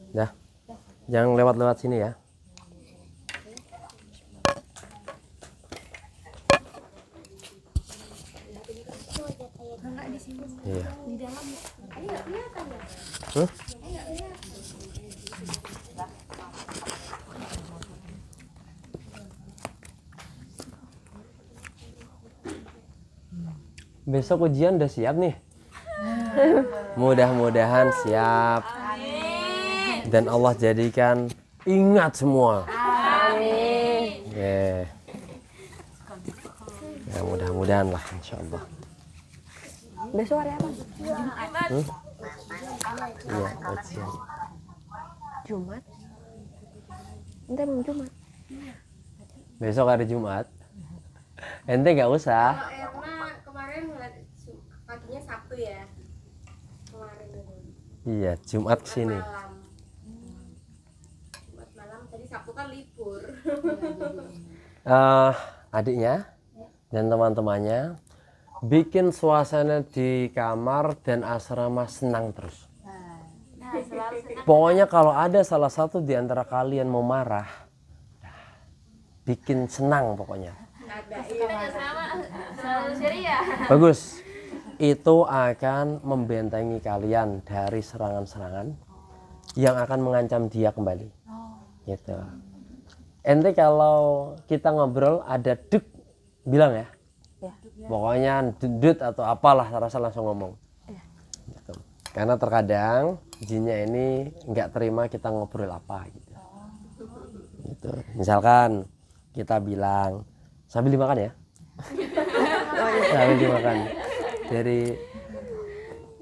Dah, jangan lewat-lewat sini ya. Iya. Besok ujian udah siap nih. Mudah-mudahan siap. Dan Allah jadikan ingat semua. Amin. Yeah. Ya mudah-mudahan lah insyaallah. Besok hari apa? Iya, ujian. Jumat. Ente mau Jumat. Besok hari Jumat. Ente nggak usah. Kalau Erna kemarin paginya Sabtu ya. Kemarin itu. Iya, Jumat kesini. Malam. Jumat malam tadi Sabtu kan libur. Adiknya dan teman-temannya bikin suasana di kamar dan asrama senang terus. Pokoknya kalau ada salah satu di antara kalian mau marah, bikin senang pokoknya. Bagus. Itu akan membentengi kalian dari serangan-serangan yang akan mengancam dia kembali. Gitu. Ente kalau kita ngobrol ada dek bilang ya. Pokoknya dudut atau apalah rasa langsung ngomong. Gitu. Karena terkadang jinnya ini nggak terima kita ngobrol apa gitu. Gitu. Misalkan kita bilang sambil dimakan ya. Sambil dimakan. Dari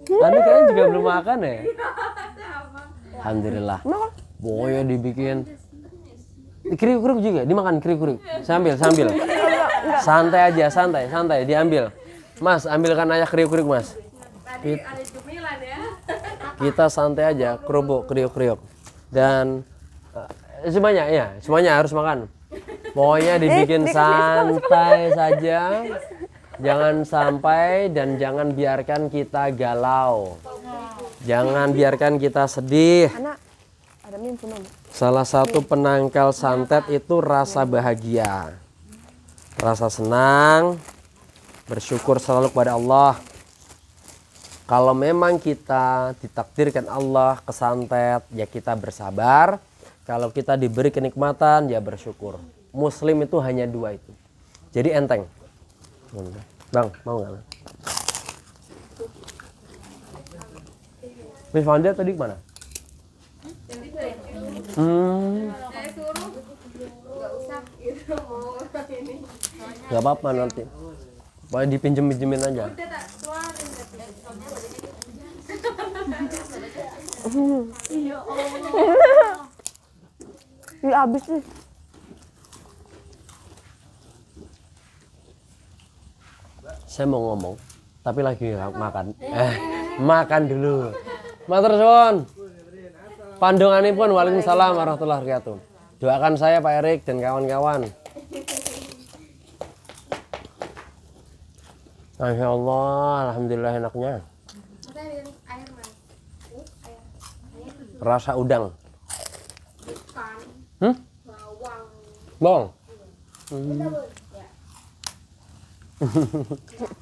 tadi kalian juga belum makan ya? Alhamdulillah. Pokoknya dibikin kriuk-kriuk juga, dimakan kriuk-kriuk. Sambil. Santai aja, santai, diambil. Mas, ambilkan ayah kriuk-kriuk, Mas. Tadi ada cemilan ya. Kita santai aja, kerupuk, kriuk-kriuk. Dan semuanya harus makan. Pokoknya dibikin santai saja. Jangan sampai dan jangan biarkan kita galau. Jangan biarkan kita sedih. Ada minum semua. Salah satu penangkal santet itu rasa bahagia. Rasa senang, bersyukur selalu kepada Allah. Kalau memang kita ditakdirkan Allah kesantet, ya kita bersabar. Kalau kita diberi kenikmatan, ya bersyukur. Muslim itu hanya dua itu. Jadi enteng. Bang, mau nggak? Miss Fanda tadi kemana? Saya suruh nggak usah gitu mau ini. Gak apa-apa nanti. Pokoknya dipinjem-pinjemin aja. Udah tak keluarin. Ini habis nih. Saya mau ngomong, tapi lagi makan. Makan dulu. Matur suwun. Pandonganipun waalaikumsalam warahmatullahi wabarakatuh. Doakan saya Pak Erik dan kawan-kawan. Masya Allah, alhamdulillah enaknya. Air mas. Air. Rasa udang. Bukan. Bawang. Bong.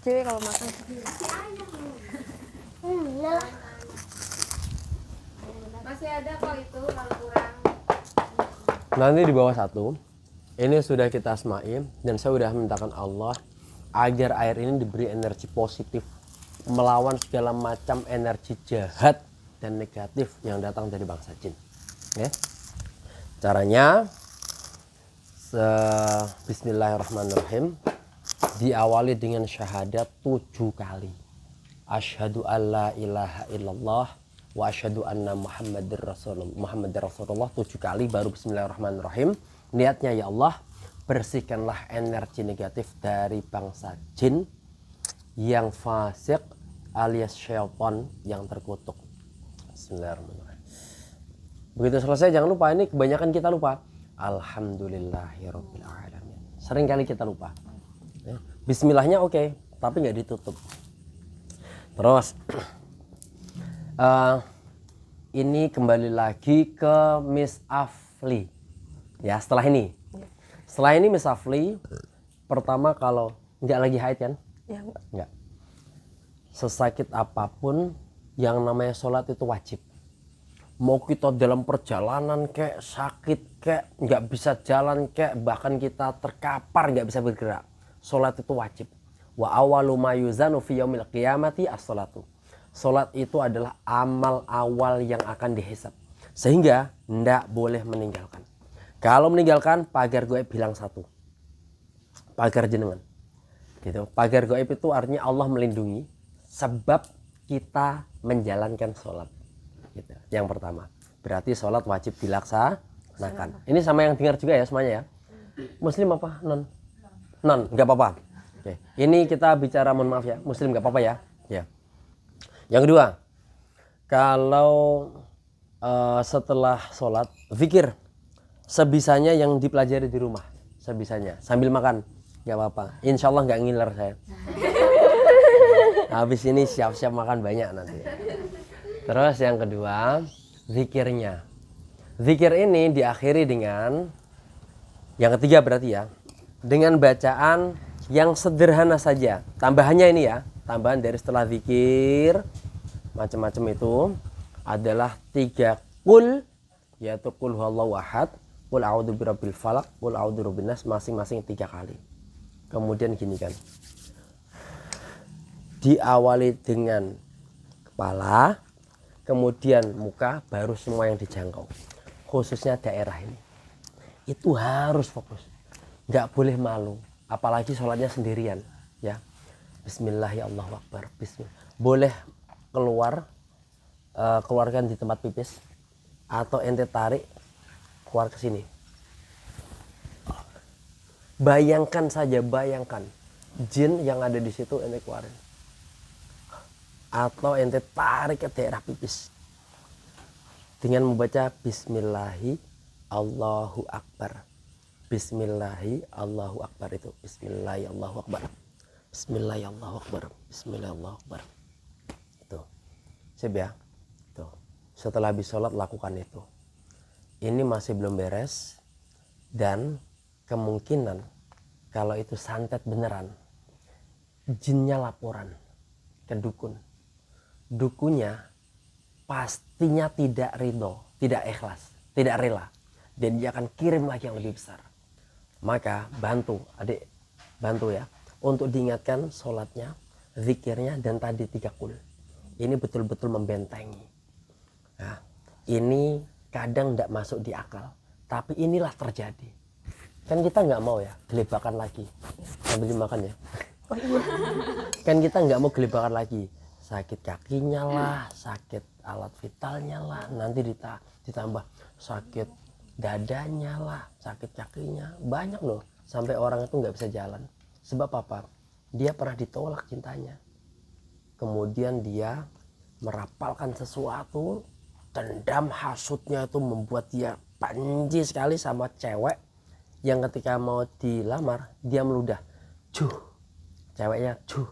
Cewek kalau makan. Masih ada kok itu kalau kurang. Nanti di bawah satu. Ini sudah kita asmain dan saya sudah mintakan Allah agar air ini diberi energi positif melawan segala macam energi jahat dan negatif yang datang dari bangsa jin. Ya. Caranya Bismillahirrahmanirrahim. Diawali dengan syahadat 7 kali. Asyhadu alla ilaha illallah wa asyhadu anna Muhammadar Rasulullah 7 kali baru bismillahirrahmanirrahim. Niatnya ya Allah, bersihkanlah energi negatif dari bangsa jin yang fasik alias syaitan yang terkutuk. Bismillahirrahmanirrahim. Begitu selesai jangan lupa, ini kebanyakan kita lupa. Alhamdulillahirabbil alamin. Sering kali kita lupa. Bismillahnya oke, tapi nggak ditutup. Terus ini kembali lagi ke Miss Afli. Ya, setelah ini. Setelah ini Miss Afli, pertama kalau nggak lagi haid kan? Ya enggak. Nggak. Sesakit apapun yang namanya sholat itu wajib. Mau kita dalam perjalanan kayak sakit kayak nggak bisa jalan kayak bahkan kita terkapar nggak bisa bergerak, sholat itu wajib. Wa awwalu ma yuzanu fi yaumil qiyamati as-sholatu. Sholat itu adalah amal awal yang akan dihisab, sehingga ndak boleh meninggalkan. Kalau meninggalkan, pagar goib bilang satu, pagar jenengan gitu. Pagar goib itu artinya Allah melindungi sebab kita menjalankan sholat gitu. Yang pertama berarti sholat wajib dilaksanakan. Ini sama yang dengar juga ya semuanya ya. Muslim apa non? Non, nggak apa-apa. Oke. Ini kita bicara, mohon maaf ya, muslim nggak apa-apa ya. Ya. Yang kedua, kalau setelah sholat, zikir sebisanya yang dipelajari di rumah, sebisanya sambil makan, nggak apa-apa. Insya Allah nggak ngiler saya. Habis ini siap-siap makan banyak nanti. Terus yang kedua, zikirnya. Zikir ini diakhiri dengan yang ketiga berarti ya, dengan bacaan yang sederhana saja. Tambahannya ini ya, tambahan dari setelah zikir macam-macam itu adalah 3 qul, yaitu qul huwallahu ahad, qul a'udzu birabbil falaq, qul a'udzu birabbin nas, masing-masing 3 kali. Kemudian gini kan, diawali dengan kepala, kemudian muka, baru semua yang dijangkau. Khususnya daerah ini itu harus fokus, nggak boleh malu, apalagi sholatnya sendirian ya. Bismillahirrahmanirrahim. Bismillah. Boleh keluarkan di tempat pipis atau ente tarik keluar ke sini. Bayangkan saja, bayangkan jin yang ada di situ ente keluarin, atau ente tarik ke daerah pipis dengan membaca Bismillahi Allahu Akbar. Bismillahi Allahu Akbar itu Bismillahi Allahu Akbar, Bismillahi Allahu Akbar, Bismillahi Allahu Akbar. Itu sip ya. Tuh. Setelah habis sholat lakukan itu. Ini masih belum beres, dan kemungkinan kalau itu santet beneran, jinnya laporan ke dukun. Dukunnya pastinya tidak ridho, tidak ikhlas, tidak rela, dan dia akan kirim lagi yang lebih besar. Maka bantu adik, bantu ya untuk diingatkan sholatnya, zikirnya, dan tadi 3 qul. Ini betul-betul membentengi. Nah, ini kadang tidak masuk di akal, tapi inilah terjadi. Kan kita nggak mau ya gelebakan lagi sambil dimakan ya. Kan kita nggak mau gelebakan lagi, sakit kakinya lah, sakit alat vitalnya lah, nanti ditambah sakit dadanya lah, sakit kakinya, banyak loh, sampai orang itu nggak bisa jalan. Sebab apa? Dia pernah ditolak cintanya, kemudian dia merapalkan sesuatu, dendam hasutnya itu membuat dia panji sekali sama cewek yang ketika mau dilamar dia meludah, cuh, ceweknya cuh,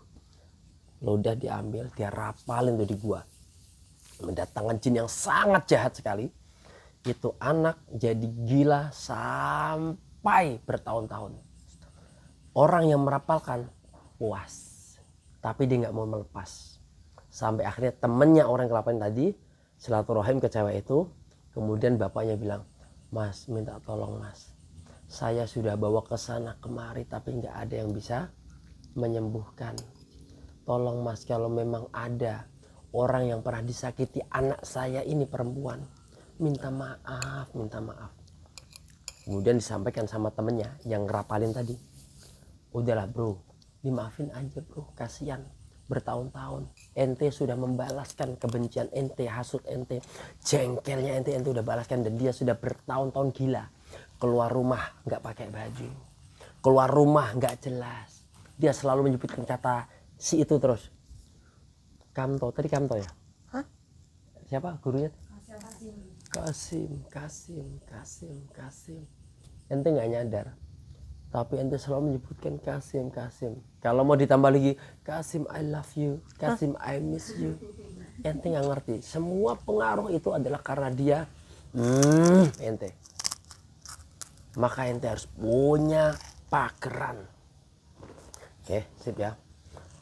ludah diambil, dia rapalin tuh di gua, mendatangkan jin yang sangat jahat sekali. Itu anak jadi gila sampai bertahun-tahun. Orang yang merapalkan puas, tapi dia nggak mau melepas. Sampai akhirnya temennya orang yang kelapain tadi silaturahim ke cewek itu. Kemudian bapaknya bilang, mas minta tolong mas, saya sudah bawa ke sana kemari tapi nggak ada yang bisa menyembuhkan. Tolong mas, kalau memang ada orang yang pernah disakiti anak saya ini perempuan, minta maaf, minta maaf. Kemudian disampaikan sama temennya yang ngerapalin tadi, udahlah bro, dimaafin aja bro, kasihan, bertahun-tahun ente sudah membalaskan kebencian ente, hasut ente, jengkelnya ente udah balaskan, dan dia sudah bertahun-tahun gila, keluar rumah nggak pakai baju, keluar rumah nggak jelas, dia selalu menyebutkan kata si itu terus. Kamto, tadi Kamto ya? Hah? Siapa gurunya? Kasim. Ente nggak nyadar tapi ente selalu menyebutkan Kasim, Kasim. Kalau mau ditambah lagi Kasim I love you, Kasim I miss you, ente nggak ngerti. Semua pengaruh itu adalah karena dia ente. Maka ente harus punya pakeran. Oke, sip ya.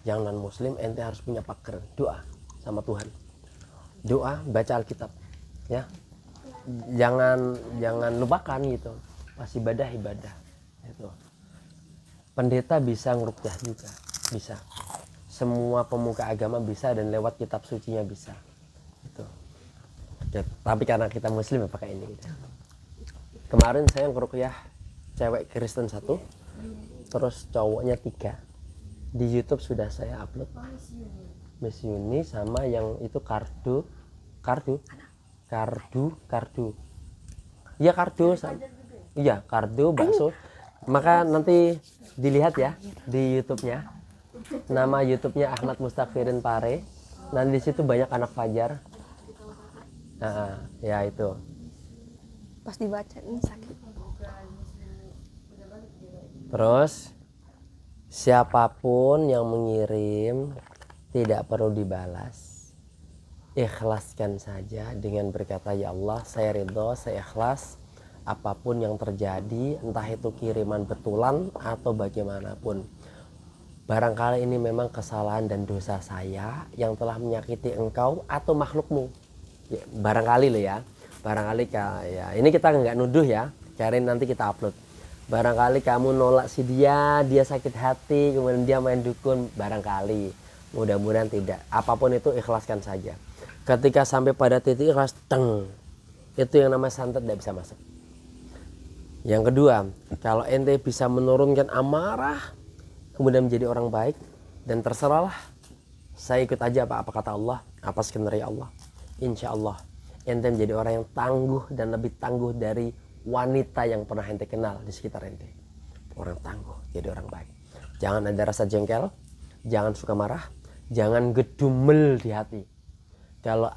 Yang non muslim ente harus punya pakeran. Doa sama Tuhan. Doa, baca Alkitab. Ya. Jangan lupakan gitu. Pas ibadah. Itu. Pendeta bisa ngeruqyah juga, bisa. Semua pemuka agama bisa dan lewat kitab sucinya bisa. Gitu. Ya, tapi karena kita muslim ya pakai ini gitu. Kemarin saya ngeruqyah cewek Kristen 1, terus cowoknya 3. Di YouTube sudah saya upload. Miss Yuni sama yang itu kardu. Iya kardu. Iya kardu bakso. Maka nanti dilihat ya di YouTube-nya. Nama YouTube-nya Ahmad Mustafirin Pare. Nanti di situ banyak anak fajar. Nah, ya itu. Pas dibaca ini sakit. Terus siapapun yang mengirim tidak perlu dibalas. Ikhlaskan saja dengan berkata ya Allah saya ridho, saya ikhlas apapun yang terjadi, entah itu kiriman betulan atau bagaimanapun. Barangkali ini memang kesalahan dan dosa saya yang telah menyakiti engkau atau makhlukmu. Ya, barangkali loh ya. Barangkali ya ini kita nggak nuduh ya, Karin nanti kita upload. Barangkali kamu nolak si dia sakit hati, kemudian dia main dukun, barangkali. Mudah-mudahan tidak. Apapun itu ikhlaskan saja. Ketika sampai pada titik ikhlas, itu yang namanya santet tidak bisa masuk. Yang kedua, kalau ente bisa menurunkan amarah, kemudian menjadi orang baik, dan terserahlah, saya ikut aja apa kata Allah, apa skenario Allah. Insya Allah ente menjadi orang yang tangguh dan lebih tangguh dari wanita yang pernah ente kenal di sekitar ente. Orang tangguh, jadi orang baik. Jangan ada rasa jengkel, jangan suka marah, jangan gedumel di hati. Kalau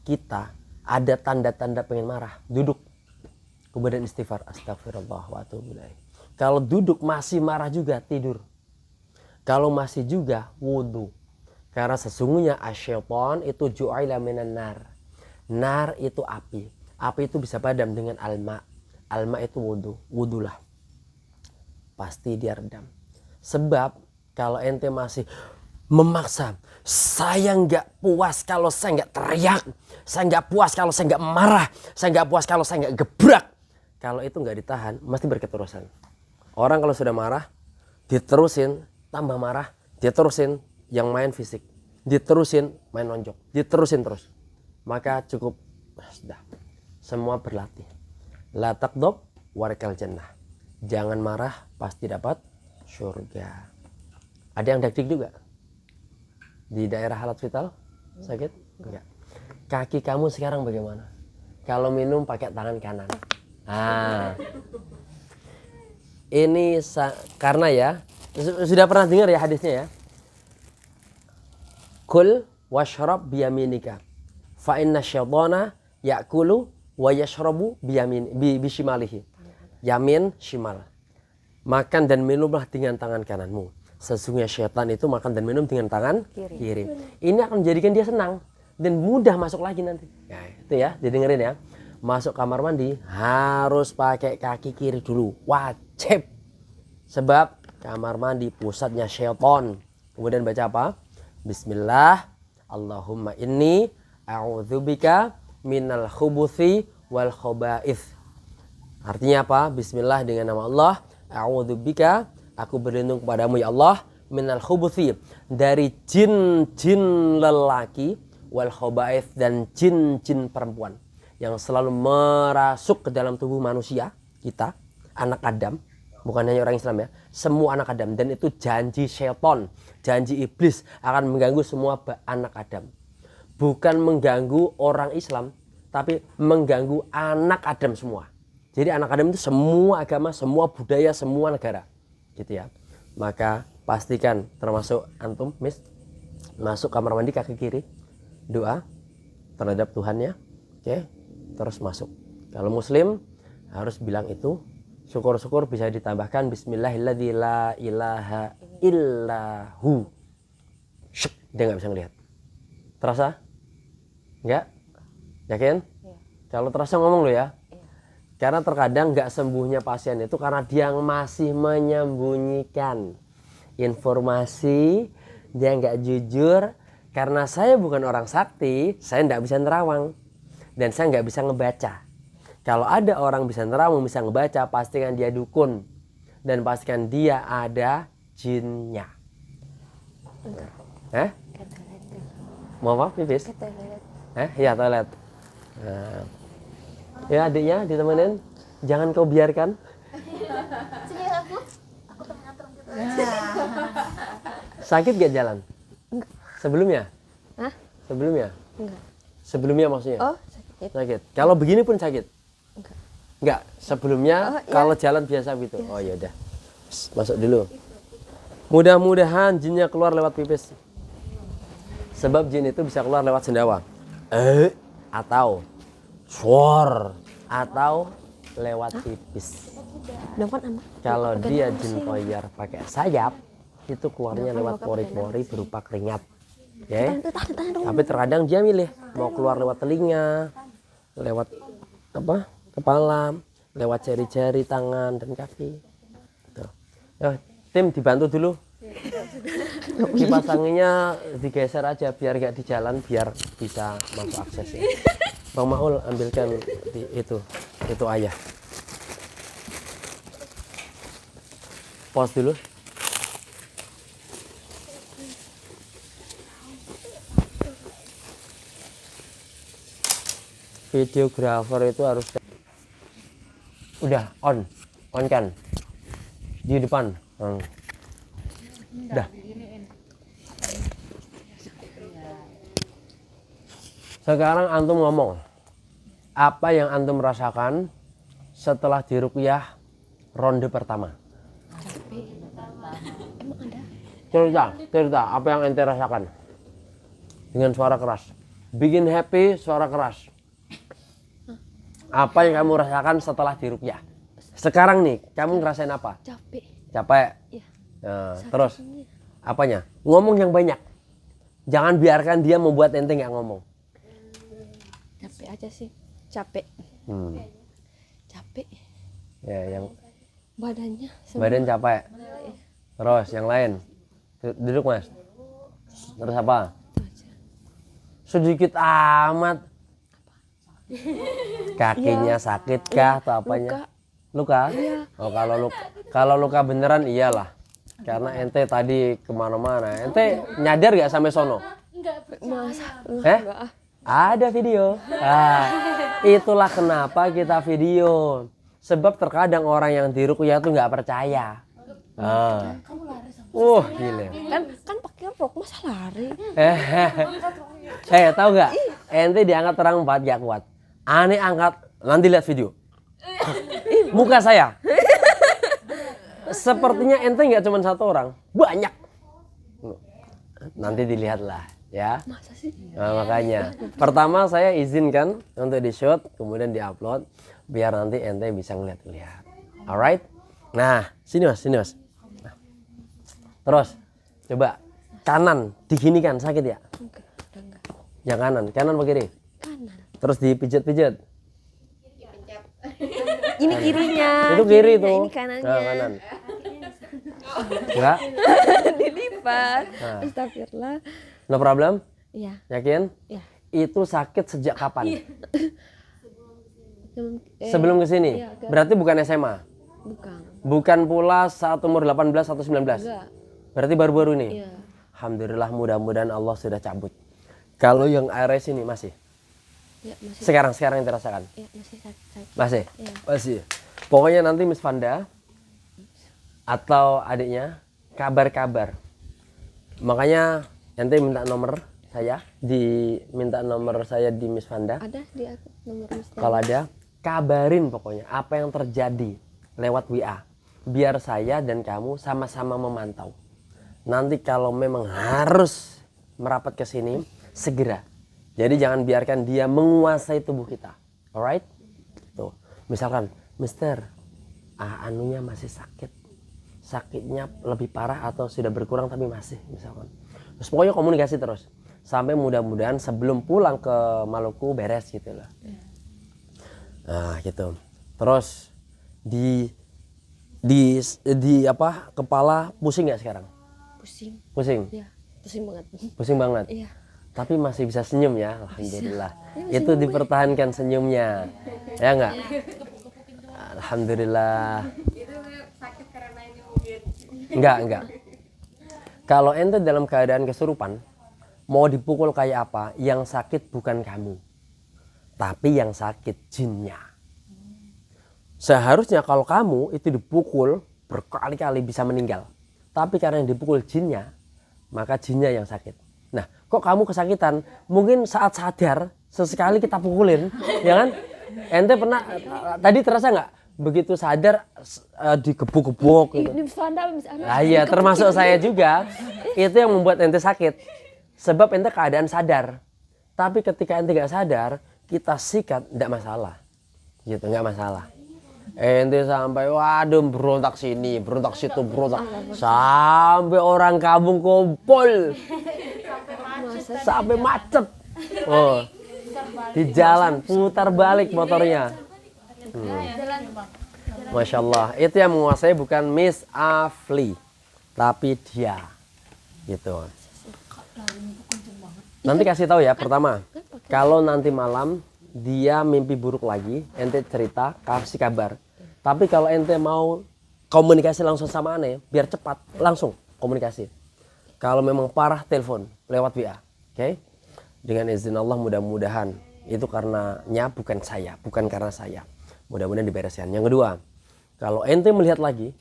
kita ada tanda-tanda pengen marah, duduk. Kemudian istighfar, astagfirullah wa atubu ilaih. Kalau duduk masih marah juga, tidur. Kalau masih juga, wudu. Karena sesungguhnya asyaiton itu ju'ila minan nar. Nar itu api. Api itu bisa padam dengan alma. Alma itu wudu. Wudulah. Pasti dia redam. Sebab kalau ente masih memaksa, saya nggak puas kalau saya nggak teriak, saya nggak puas kalau saya nggak marah, saya nggak puas kalau saya nggak gebrak. Kalau itu nggak ditahan, mesti berketerusan. Orang kalau sudah marah, diterusin, tambah marah, diterusin yang main fisik, diterusin main nonjok, diterusin terus. Maka cukup, sudah, semua berlatih. La taqdob warikal jannah. Jangan marah, pasti dapat surga. Ada yang dak-dik juga? Di daerah alat vital? Sakit? Enggak. Kaki kamu sekarang bagaimana? Kalau minum pakai tangan kanan. Ini karena ya, sudah pernah dengar ya hadisnya ya. Kul washrab biyaminika fa inna syaitana ya'kulu wa yashrabu bishimalihi. Yamin shimal. Makan dan minumlah dengan tangan kananmu. Sesungguhnya syaitan itu makan dan minum dengan tangan kiri. Ini akan menjadikan dia senang dan mudah masuk lagi nanti. Nah, itu ya, didengerin ya. Masuk kamar mandi harus pakai kaki kiri dulu, wajib. Sebab kamar mandi pusatnya syaitan. Kemudian baca apa? Bismillah, Allahumma inni a'udzubika minal khubuthi wal khaba'ith. Artinya apa? Bismillah dengan nama Allah, a'udzubika, aku berlindung kepadamu ya Allah, minal khubuthi, dari jin-jin lelaki, wal khaba'ith, dan jin-jin perempuan yang selalu merasuk ke dalam tubuh manusia kita, anak Adam. Bukan hanya orang Islam ya, semua anak Adam. Dan itu janji syaitan, janji iblis akan mengganggu semua anak Adam. Bukan mengganggu orang Islam, tapi mengganggu anak Adam semua. Jadi anak Adam itu semua agama, semua budaya, semua negara. Gitu ya. Maka pastikan termasuk antum, Miss, masuk kamar mandi kaki kiri, doa terhadap Tuhannya. Oke, terus masuk. Kalau muslim harus bilang itu Syukur-syukur bisa ditambahkan bismillahilladzi la ilaha illahu. Syuk, dia nggak bisa ngelihat. Terasa? Enggak? Yakin? Kalau terasa ngomong lo ya. Karena terkadang nggak sembuhnya pasien itu karena dia masih menyembunyikan informasi, dia nggak jujur. Karena saya bukan orang sakti, saya nggak bisa nerawang dan saya nggak bisa ngebaca. Kalau ada orang bisa nerawang, bisa ngebaca, pastikan dia dukun dan pastikan dia ada jinnya. Mau apa pipis? Ya toilet. Nah. Ya adiknya ditemenin, jangan kau biarkan. Sini aku tengah gitu. Sakit gak jalan? Enggak. Sebelumnya? Hah? Sebelumnya? Enggak. Sebelumnya maksudnya? Oh, sakit. Sakit. Kalau begini pun sakit? Enggak. Enggak. Sebelumnya Oh, iya. kalau jalan biasa gitu. Oh ya udah. Masuk dulu. Mudah-mudahan jinnya keluar lewat pipis. Sebab jin itu bisa keluar lewat sendawa. Atau suar atau lewat pipis. Kalau dia jin koyar pakai sayap, itu keluarnya lewat pori-pori berupa keringat. Ya. Tapi terkadang dia milih mau keluar lewat telinga, lewat apa? Kepala, lewat jari-jari tangan dan kaki. Tuh. Tim dibantu dulu. Kipas anginnya digeser aja biar gak di jalan, biar bisa masuk akses ya. Bang Maul ambilkan itu ayah. Pause dulu. Videografer itu harus udah on kan di depan. Udah. Sekarang antum ngomong apa yang antum rasakan setelah diruqyah ronde pertama. Cerita apa yang ente rasakan dengan suara keras. Bikin happy suara keras. Apa yang kamu rasakan setelah diruqyah? Sekarang nih kamu ngerasain apa? Capek. Iya. Nah, terus apanya? Ngomong yang banyak. Jangan biarkan dia membuat ente nggak ngomong. Capek aja sih. Capek. Ya, yang Badannya. badan capek. Terus yang lain. Duduk mas. Terus apa? Sedikit amat. Kakinya sakit kah atau apanya? Luka? Iya. Oh kalau luka beneran iyalah. Karena ente tadi kemana-mana. Ente nyadar gak sampai sono? Masa? Enggak. Ada video. Itulah kenapa kita video. Sebab terkadang orang yang diruqyah tuh nggak percaya. Gila. Kan pakai rok, masa lari? Tahu nggak? Ente diangkat orang 4 gak kuat. Aneh angkat, nanti lihat video. Muka saya. Sepertinya ente nggak cuma 1 orang, banyak. Nanti dilihatlah. Ya, Masa sih? nah, makanya pertama saya izinkan untuk di shoot kemudian diupload biar nanti ente bisa ngeliat-lihat. Alright, nah sini mas. Nah. Terus coba kanan diginikan sakit ya? Enggak. Yang kanan apa kiri? Kanan. Terus dipijat-pijat. Ini kirinya. Itu kiri tuh. Ini kanannya. Nah, kanan. Enggak? Dilipat. Nah. Astagfirullah. No problem? Iya. Yakin? Iya. Itu sakit sejak kapan? Sebelum Sebelum kesini? iya, Berarti bukan SMA? bukan. Bukan pula saat umur 18 atau 19? Enggak. Berarti baru-baru ini? Iya. Alhamdulillah mudah-mudahan Allah sudah cabut. Kalau yang ARS ini masih? Ya, masih. Sekarang yang dirasakan? Ya, masih sakit. Masih? Iya. Masih. Pokoknya nanti Miss Vanda atau adiknya kabar-kabar. Makanya ente minta nomor saya, minta nomor saya di Miss Vanda. Ada di aku nomor Miss Vanda. Kalau ada, kabarin pokoknya apa yang terjadi lewat WA. Biar saya dan kamu sama-sama memantau. Nanti kalau memang harus merapat ke sini, segera. Jadi jangan biarkan dia menguasai tubuh kita. Alright? Tuh. Misalkan, Mister, anunya masih sakit, sakitnya lebih parah atau sudah berkurang tapi masih misalkan. Terus pokoknya komunikasi terus sampai mudah-mudahan sebelum pulang ke Maluku beres gitu loh. Nah gitu. Terus di apa, kepala pusing nggak sekarang? Pusing Ya, pusing banget. pusing banget. Iya. Tapi masih bisa senyum ya, alhamdulillah. Itu dipertahankan senyumnya, ya enggak? Alhamdulillah. Itu sakit karena ini mungkin. Enggak. Kalau ente dalam keadaan kesurupan, mau dipukul kayak apa, yang sakit bukan kamu, tapi yang sakit jinnya. Seharusnya kalau kamu itu dipukul berkali-kali bisa meninggal, tapi karena yang dipukul jinnya, maka jinnya yang sakit. Nah, kok kamu kesakitan? Mungkin saat sadar sesekali kita pukulin, ya kan? Ente pernah tadi terasa nggak begitu sadar digebuk-gebuk gitu? Nah, iya, termasuk saya juga. Itu yang membuat ente sakit. Sebab ente keadaan sadar. Tapi ketika ente nggak sadar, kita sikat nggak masalah. Gitu, nggak masalah. Ente sampai waduh berontak sini, berontak situ, berontak sampai orang kampung kumpul. Sampai macet. Oh. Di jalan putar balik motornya. Masya Allah, itu yang menguasai bukan Miss Afli, tapi dia. Gitu. Nanti kasih tahu ya, pertama, kalau nanti malam dia mimpi buruk lagi, ente cerita, kasih kabar. Tapi kalau ente mau komunikasi langsung sama aneh, biar cepat, langsung komunikasi. Kalau memang parah, telepon lewat WA. Oke? Dengan izin Allah mudah-mudahan itu karenanya bukan saya, bukan karena saya. Mudah-mudahan dibereskan. Yang kedua, kalau ente melihat lagi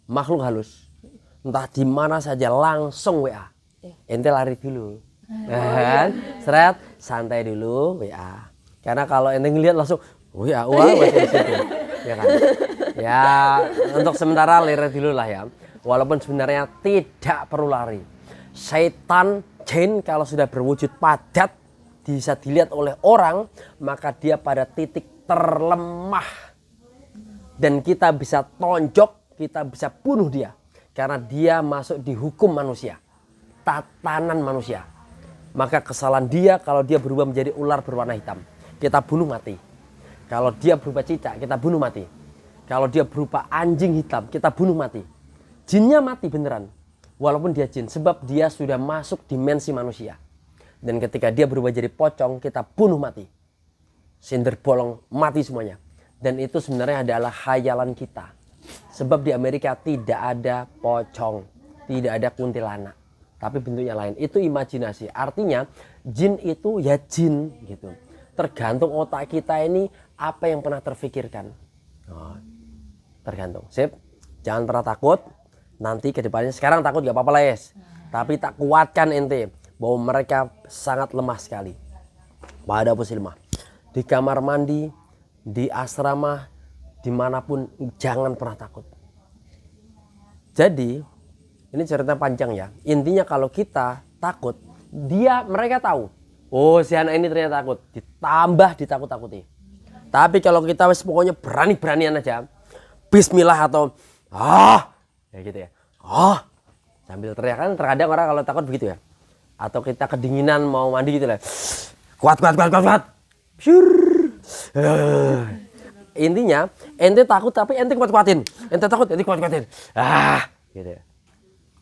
makhluk halus, entah di mana saja langsung WA. Ente lari dulu. Kan? Seret, santai dulu WA. Karena kalau ente ngelihat langsung WA, masih di situ. Ya kan? Ya, untuk sementara lari dulu lah ya. Walaupun sebenarnya tidak perlu lari. Setan, jin kalau sudah berwujud padat bisa dilihat oleh orang, maka dia pada titik terlemah. Dan kita bisa tonjok, kita bisa bunuh dia. Karena dia masuk di hukum manusia, tatanan manusia. Maka kesalahan dia kalau dia berubah menjadi ular berwarna hitam, kita bunuh mati. Kalau dia berupa cicak, kita bunuh mati. Kalau dia berupa anjing hitam, kita bunuh mati. Jinnya mati beneran. Walaupun dia jin, sebab dia sudah masuk dimensi manusia. Dan ketika dia berubah jadi pocong, kita bunuh mati. Sinder bolong, mati semuanya. Dan itu sebenarnya adalah khayalan kita. Sebab di Amerika tidak ada pocong, tidak ada kuntilanak. Tapi bentuknya lain, itu imajinasi. Artinya jin itu ya jin gitu. Tergantung otak kita ini apa yang pernah terfikirkan. Oh, tergantung. Sip, jangan pernah takut. Nanti kedepannya, sekarang takut gak apa-apa lah yes. Tapi tak kuatkan ente bahwa mereka sangat lemah sekali. Pada pusilmah, di kamar mandi, di asrama, dimanapun jangan pernah takut. Jadi ini cerita panjang ya. Intinya kalau kita takut, mereka tahu. Oh si anak ini ternyata takut, ditambah ditakut-takuti. Tapi kalau kita pokoknya berani-beranian aja, Bismillah atau ya gitu ya. Sambil teriak, kan terkadang orang kalau takut begitu ya. Atau kita kedinginan mau mandi gitu lah. Kuat. Intinya ente takut tapi ente kuat-kuatin. Ente takut ente kuat-kuatin. Gitu ya.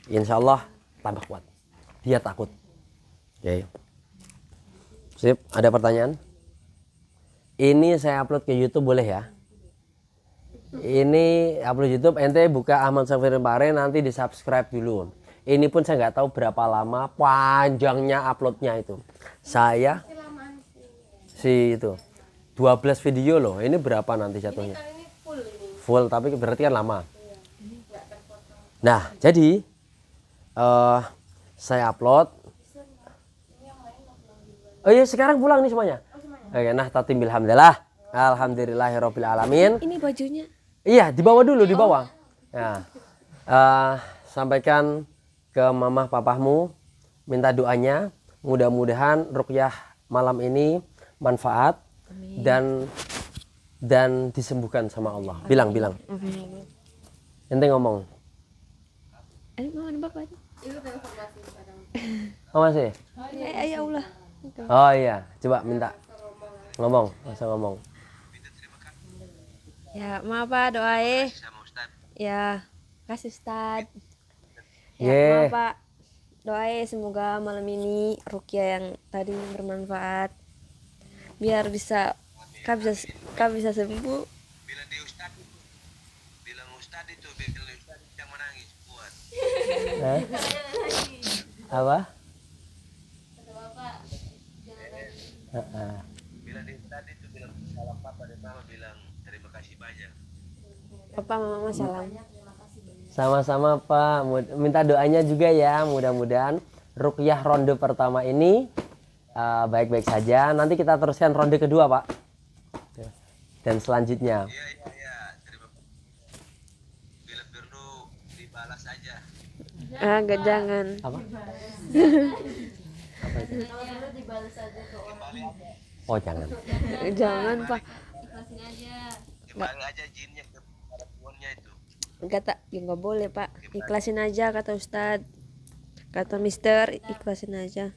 Insya Allah tambah kuat. Dia takut. Oke. Sip, ada pertanyaan? Ini saya upload ke YouTube boleh ya? Ini upload YouTube, ente buka Ahmad Syafir Pare, nanti di subscribe dulu. Ini pun saya nggak tahu berapa lama panjangnya uploadnya itu. Saya itu 12 video loh. Ini berapa nanti jatuhnya? Ini full ini. Full, tapi berarti kan lama. Nah, jadi saya upload. Oh iya, sekarang pulang nih semuanya. Oke, nah tatim bilhamdulillah. Alhamdulillahirabbil alamin. Ini bajunya. Iya, dibawa dulu, dibawa. Nah, sampaikan ke mamah papahmu, minta doanya, mudah-mudahan ruqyah malam ini manfaat. Amin. Dan dan disembuhkan sama Allah. Bilang. Ente ngomong. Mau bapak? Itu telepon masih sekarang. Oh masih? Ya Allah. Oh iya, coba minta. Ngomong, masa ngomong. Ya, maaf Pak, doain. Ya, kasih Ustad. Yeah. Ya, maaf Pak. Doain semoga malam ini ruqyah yang tadi bermanfaat. Biar kak bisa sembuh. Bilang di Ustad itu, bilang Ustad itu, bilang Ustad yang menangis kuat. Hah? Apa? Bilang di Ustad itu, bilang salam papa dan mama, bilang terima kasih banyak. Papa mama salam. Sama-sama Pak, minta doanya juga ya, mudah-mudahan ruqyah ronde pertama ini baik-baik saja. Nanti kita teruskan ronde kedua Pak, dan selanjutnya. Iya, terima kasih. Bila perlu dibalas aja. Enggak, jangan. Apa? Oh jangan. Jangan Pak. Kembali aja jinnya ke perempuannya itu. Nggak boleh Pak. Ikhlasin aja kata Ustad. Kata Mister, ikhlasin aja.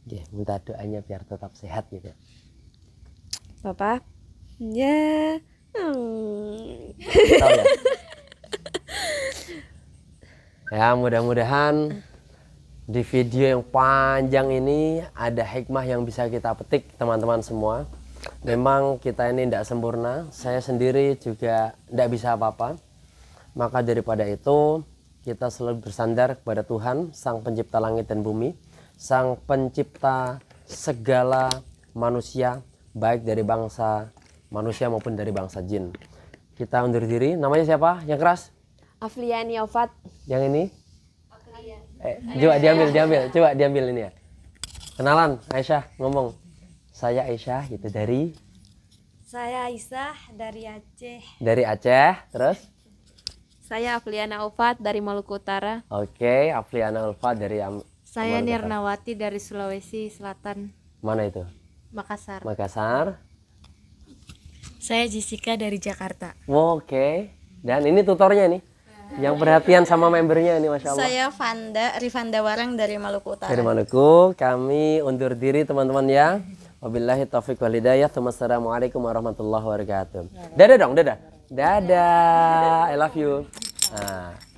Ya, minta doanya biar tetap sehat gitu. Papa? Ya. Tahu ya? Ya, mudah-mudahan di video yang panjang ini ada hikmah yang bisa kita petik teman-teman semua. Memang kita ini tidak sempurna, saya sendiri juga tidak bisa apa-apa. Maka daripada itu kita selalu bersandar kepada Tuhan, Sang Pencipta langit dan bumi, Sang Pencipta segala manusia, baik dari bangsa manusia maupun dari bangsa jin. Kita undur diri. Namanya siapa? Yang keras? Afliani Ofat. Yang ini? Coba diambil ini ya. Kenalan, Aisyah ngomong. Saya Aisyah gitu dari Saya Aisyah dari Aceh. Terus? Saya Afliana Ofat dari Maluku Utara. Oke, Afriana Ulfa dari Saya Maluku Utara. Nirnawati dari Sulawesi Selatan, Mana itu? Makassar. Makassar. Saya Jessica dari Jakarta. Oke. Dan ini tutornya nih. Yang perhatian sama membernya ini, Masya Allah. Saya Rifanda Warang dari Maluku Utara. Dari Maluku. Kami undur diri teman-teman ya. Wabillahi taufiq wal hidayah. Wassalamualaikum warahmatullahi wabarakatuh. Dadah dong, dadah. Dadah. I love you. Nah.